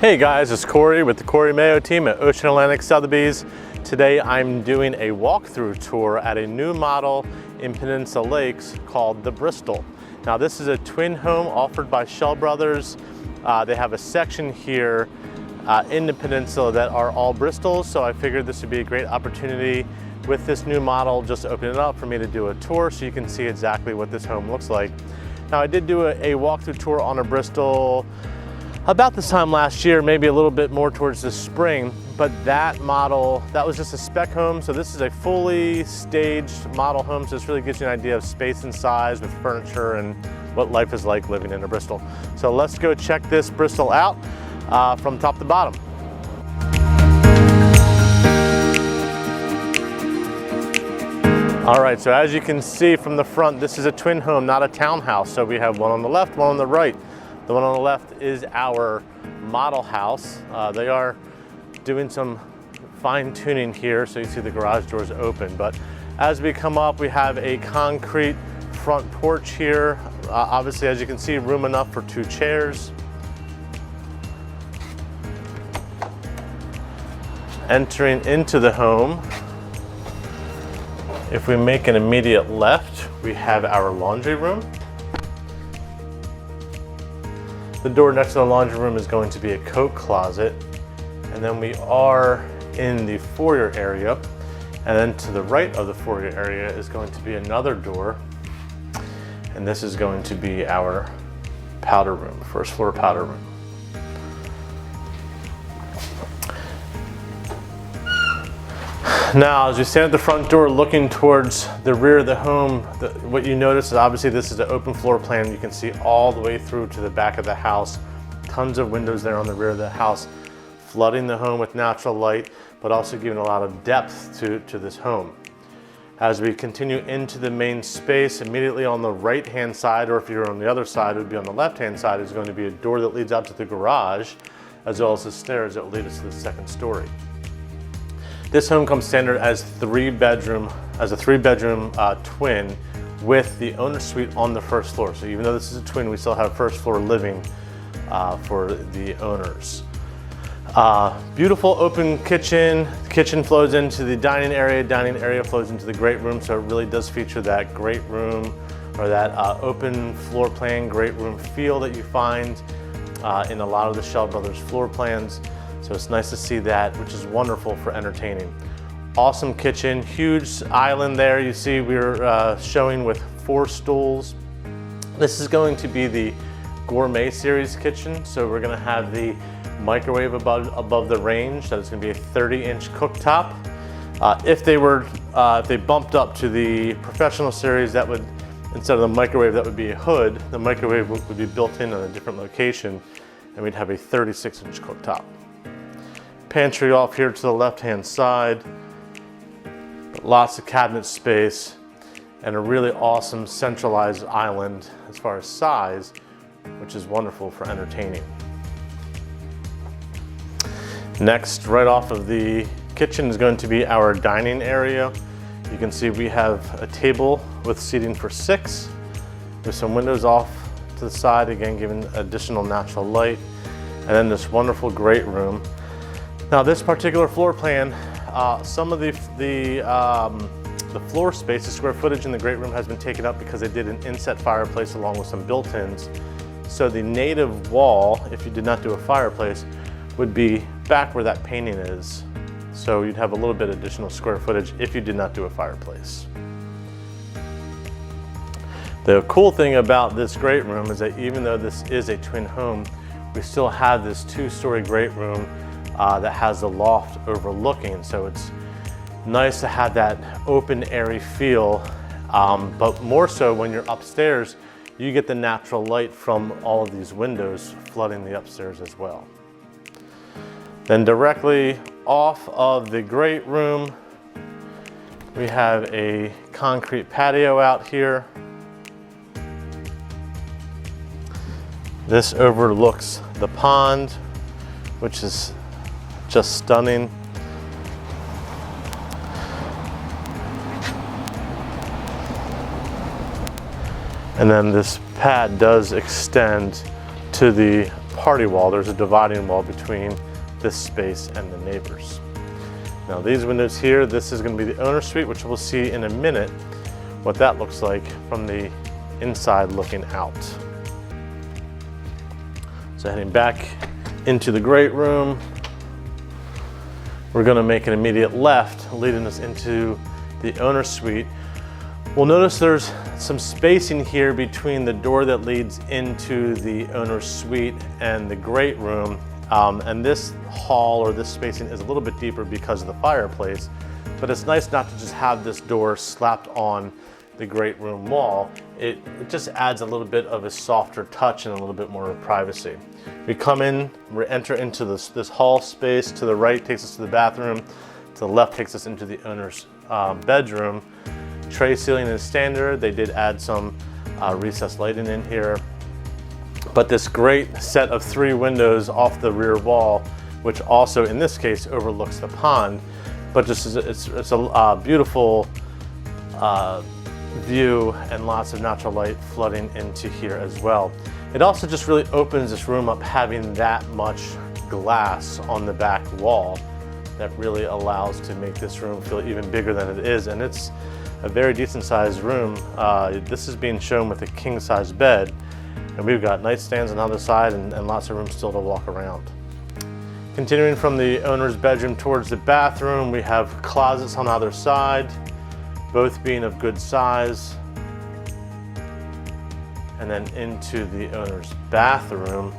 Hey guys, it's Cory with the Cory Mayo team at Ocean Atlantic Sotheby's. Today I'm doing a walkthrough tour at a new model in Peninsula Lakes called the Bristol. Now this is a twin home offered by Schell Brothers. They have a section here in the peninsula that are all Bristols, so I figured this would be a great opportunity with this new model, just to open it up for me to do a tour so you can see exactly what this home looks like. Now I did do a walkthrough tour on a Bristol about this time last year, maybe a little bit more towards the spring, but that model, that was just a spec home. So this is a fully staged model home, so this really gives you an idea of space and size with furniture and what life is like living in a Bristol. So let's go check this Bristol out from top to bottom. All right, so as you can see from the front, this is a twin home, not a townhouse. So we have one on the left, one on the right. The one on the left is our model house. They are doing some fine tuning here, so you see the garage doors open. But as we come up, we have a concrete front porch here. Obviously, as you can see, room enough for 2 chairs. Entering into the home, if we make an immediate left, we have our laundry room. The door next to the laundry room is going to be a coat closet. And then we are in the foyer area. And then to the right of the foyer area is going to be another door. And this is going to be our powder room, first floor powder room. Now, as you stand at the front door looking towards the rear of the home, what you notice is obviously this is an open floor plan. You can see all the way through to the back of the house. Tons of windows there on the rear of the house, flooding the home with natural light, but also giving a lot of depth to this home. As we continue into the main space, immediately on the right-hand side, or if you're on the other side, it would be on the left-hand side, is going to be a door that leads out to the garage, as well as the stairs that will lead us to the second story. This home comes standard as a 3-bedroom twin with the owner suite on the first floor. So even though this is a twin, we still have first floor living for the owners. Beautiful open kitchen. The kitchen flows into the dining area flows into the great room. So it really does feature that great room or that open floor plan, great room feel that you find in a lot of the Schell Brothers floor plans. So it's nice to see that, which is wonderful for entertaining. Awesome kitchen, huge island there. You see we're showing with 4 stools. This is going to be the gourmet series kitchen. So we're gonna have the microwave above the range. That is gonna be a 30-inch cooktop. If they bumped up to the professional series, that would, instead of the microwave, that would be a hood. The microwave would be built in on a different location, and we'd have a 36-inch cooktop. Pantry off here to the left-hand side. Lots of cabinet space and a really awesome centralized island as far as size, which is wonderful for entertaining. Next, right off of the kitchen is going to be our dining area. You can see we have a table with seating for 6 with some windows off to the side, again giving additional natural light, and then this wonderful great room. Now this particular floor plan, some of the floor space, the square footage in the great room has been taken up because they did an inset fireplace along with some built-ins. So the native wall, if you did not do a fireplace, would be back where that painting is. So you'd have a little bit additional square footage if you did not do a fireplace. The cool thing about this great room is that even though this is a twin home, we still have this 2-story great room that has the loft overlooking. So it's nice to have that open, airy feel, but more so when you're upstairs, you get the natural light from all of these windows flooding the upstairs as well. Then directly off of the great room, we have a concrete patio out here. This overlooks the pond, which is just stunning. And then this pad does extend to the party wall. There's a dividing wall between this space and the neighbors. Now these windows here, this is going to be the owner's suite, which we'll see in a minute what that looks like from the inside looking out. So heading back into the great room, we're going to make an immediate left, leading us into the owner's suite. We'll notice there's some spacing here between the door that leads into the owner's suite and the great room. And this hall or this spacing is a little bit deeper because of the fireplace, but it's nice not to just have this door slapped on the great room wall. It just adds a little bit of a softer touch and a little bit more privacy. We come in, we enter into this hall space. To the right takes us to the bathroom. To the left takes us into the owner's bedroom. Tray ceiling is standard. They did add some recessed lighting in here. But this great set of 3 windows off the rear wall, which also in this case overlooks the pond, but just it's a beautiful view and lots of natural light flooding into here as well. It also just really opens this room up, having that much glass on the back wall that really allows to make this room feel even bigger than it is. And it's a very decent sized room. This is being shown with a king size bed. And we've got nightstands on the other side and lots of room still to walk around. Continuing from the owner's bedroom towards the bathroom, we have closets on either side, both being of good size. And then into the owner's bathroom,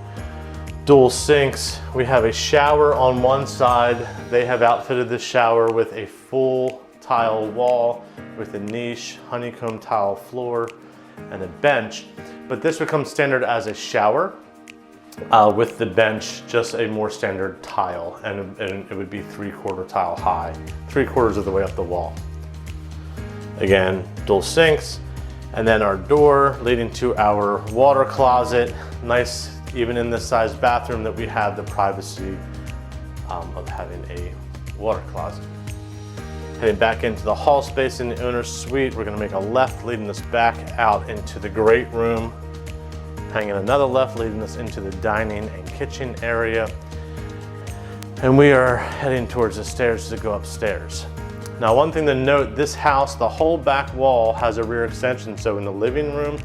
dual sinks. We have a shower on one side. They have outfitted this shower with a full tile wall with a niche honeycomb tile floor and a bench. But this would come standard as a shower with the bench just a more standard tile, and it would be 3/4 tile high, 3/4 of the way up the wall. Again, dual sinks, and then our door leading to our water closet. Nice, even in this size bathroom, that we have the privacy of having a water closet. Heading back into the hall space in the owner's suite, we're going to make a left leading us back out into the great room, hanging another left leading us into the dining and kitchen area, and we are heading towards the stairs to go upstairs. Now, one thing to note, this house, the whole back wall has a rear extension, so in the living room,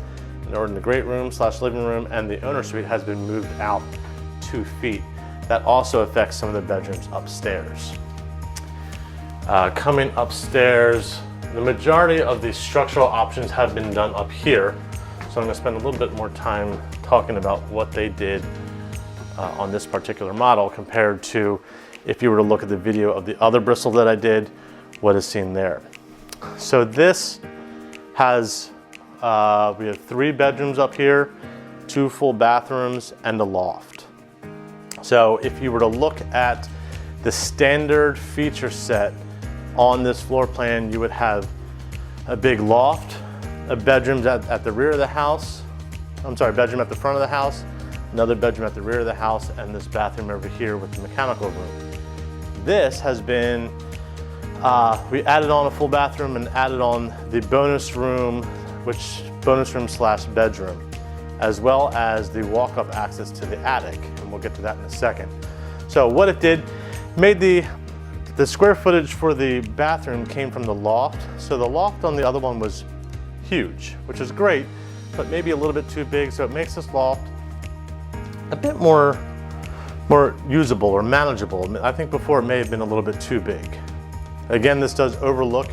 or in the great room / living room, and the owner's suite has been moved out 2 feet. That also affects some of the bedrooms upstairs. Coming upstairs, the majority of the structural options have been done up here. So I'm going to spend a little bit more time talking about what they did on this particular model compared to if you were to look at the video of the other Bristol that I did, what is seen there. So this has, we have 3 bedrooms up here, 2 full bathrooms, and a loft. So if you were to look at the standard feature set on this floor plan, you would have a big loft, a bedroom at the rear of the house, bedroom at the front of the house, another bedroom at the rear of the house, and this bathroom over here with the mechanical room. This has been, we added on a full bathroom and added on the bonus room, bonus room / bedroom, as well as the walk-up access to the attic, and we'll get to that in a second. So what it did, made the square footage for the bathroom came from the loft. So the loft on the other one was huge, which is great, but maybe a little bit too big. So it makes this loft a bit more usable or manageable. I think before it may have been a little bit too big. Again, this does overlook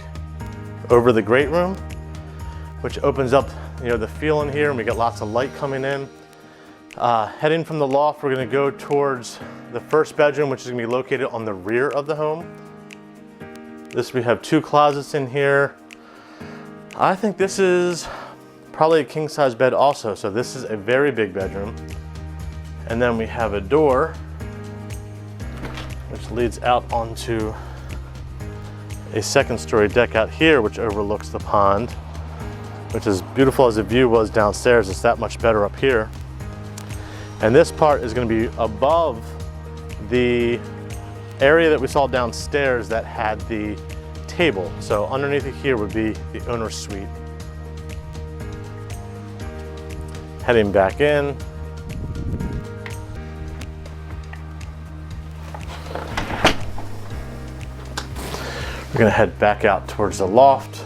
over the great room, which opens up, the feel in here, and we get lots of light coming in. Heading from the loft, we're going to go towards the first bedroom, which is going to be located on the rear of the home. We have 2 closets in here. I think this is probably a king size bed also, so this is a very big bedroom. And then we have a door which leads out onto a 2nd story deck out here, which overlooks the pond, which is beautiful as the view was downstairs. It's that much better up here. And this part is going to be above the area that we saw downstairs that had the table. So underneath it here would be the owner's suite. Heading back in, We're gonna head back out towards the loft.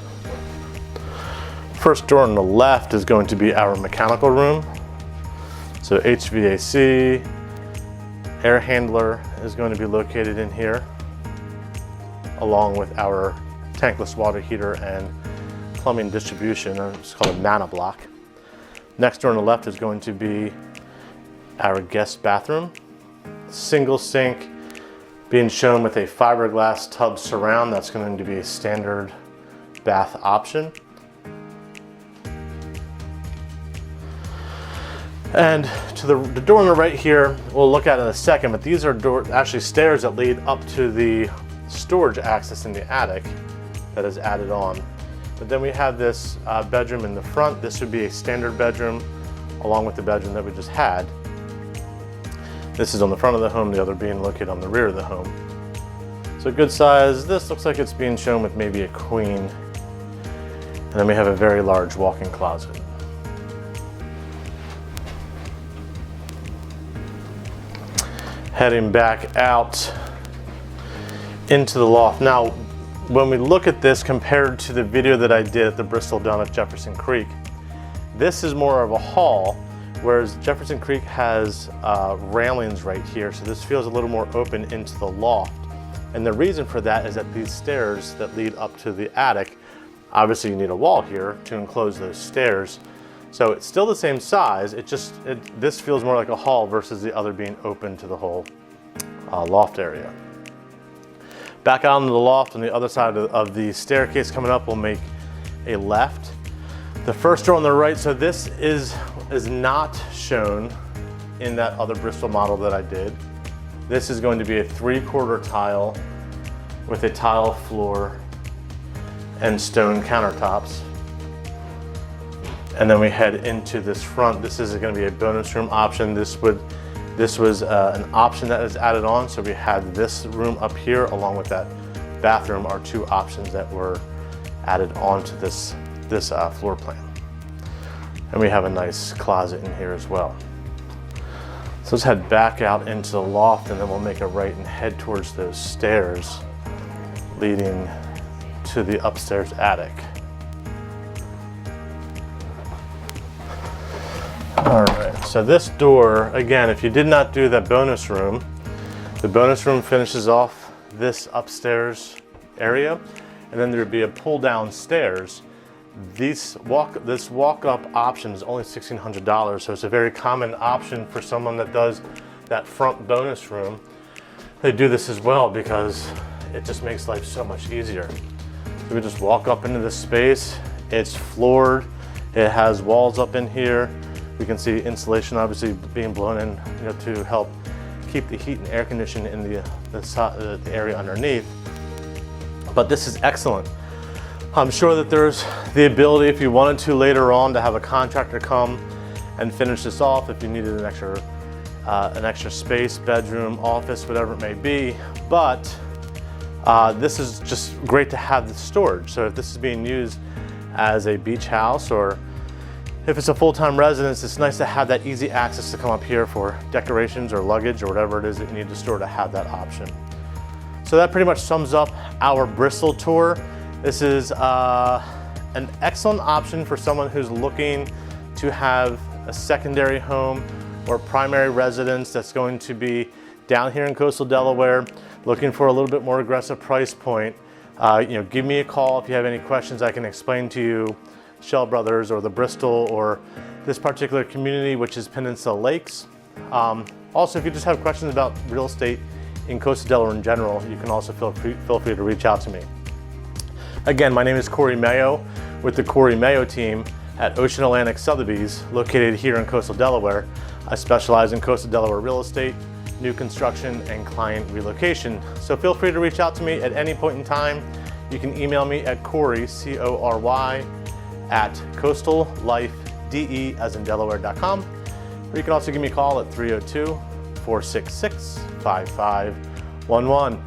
First door on the left is going to be our mechanical room. So HVAC, air handler is going to be located in here, along with our tankless water heater and plumbing distribution, it's called a mana block. Next door on the left is going to be our guest bathroom. Single sink being shown with a fiberglass tub surround. That's going to be a standard bath option. And to the door on the right here, we'll look at in a second, but these are actually stairs that lead up to the storage access in the attic that is added on. But then we have this bedroom in the front. This would be a standard bedroom along with the bedroom that we just had. This is on the front of the home, the other being located on the rear of the home. So good size. This looks like it's being shown with maybe a queen. And then we have a very large walk-in closet. Heading back out into the loft. Now, when we look at this compared to the video that I did at the Bristol down at Jefferson Creek, this is more of a hall, whereas Jefferson Creek has railings right here, so this feels a little more open into the loft. And the reason for that is that these stairs that lead up to the attic, obviously you need a wall here to enclose those stairs. So it's still the same size, this feels more like a hall versus the other being open to the whole loft area. Back out into the loft on the other side of the staircase coming up, we'll make a left. The first door on the right, so this is not shown in that other Bristol model that I did. This is going to be a 3/4 tile with a tile floor and stone countertops. And then we head into this front. This is going to be a bonus room option. This was an option that is added on. So we had this room up here along with that bathroom are two options that were added onto this floor plan. And we have a nice closet in here as well. So let's head back out into the loft and then we'll make a right and head towards those stairs leading to the upstairs attic. All right, so this door, again, if you did not do that bonus room, the bonus room finishes off this upstairs area, and then there'd be a pull down stairs. This walk-up option is only $1,600, so it's a very common option for someone that does that front bonus room. They do this as well because it just makes life so much easier. So we just walk up into this space. It's floored. It has walls up in here. We can see insulation obviously being blown in, to help keep the heat and air conditioning in the area underneath. But this is excellent. I'm sure that there's the ability, if you wanted to later on, to have a contractor come and finish this off if you needed an extra space, bedroom, office, whatever it may be. But this is just great to have the storage. So if this is being used as a beach house or if it's a full-time residence, it's nice to have that easy access to come up here for decorations or luggage or whatever it is that you need to store to have that option. So that pretty much sums up our Bristol tour. This is an excellent option for someone who's looking to have a secondary home or primary residence that's going to be down here in coastal Delaware, looking for a little bit more aggressive price point. Give me a call if you have any questions. I can explain to you Schell Brothers or the Bristol or this particular community, which is Peninsula Lakes. Also, if you just have questions about real estate in coastal Delaware in general, you can also feel free to reach out to me. Again, my name is Cory Mayo with the Cory Mayo Team at Ocean Atlantic Sotheby's, located here in coastal Delaware. I specialize in coastal Delaware real estate, new construction, and client relocation. So feel free to reach out to me at any point in time. You can email me at Cory, C-O-R-Y, at coastallifede, as in Delaware.com. Or you can also give me a call at 302-466-5511.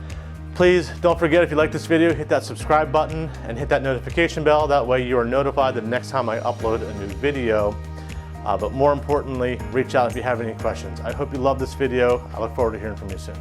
Please don't forget, if you like this video, hit that subscribe button and hit that notification bell. That way you are notified the next time I upload a new video. But more importantly, reach out if you have any questions. I hope you love this video. I look forward to hearing from you soon.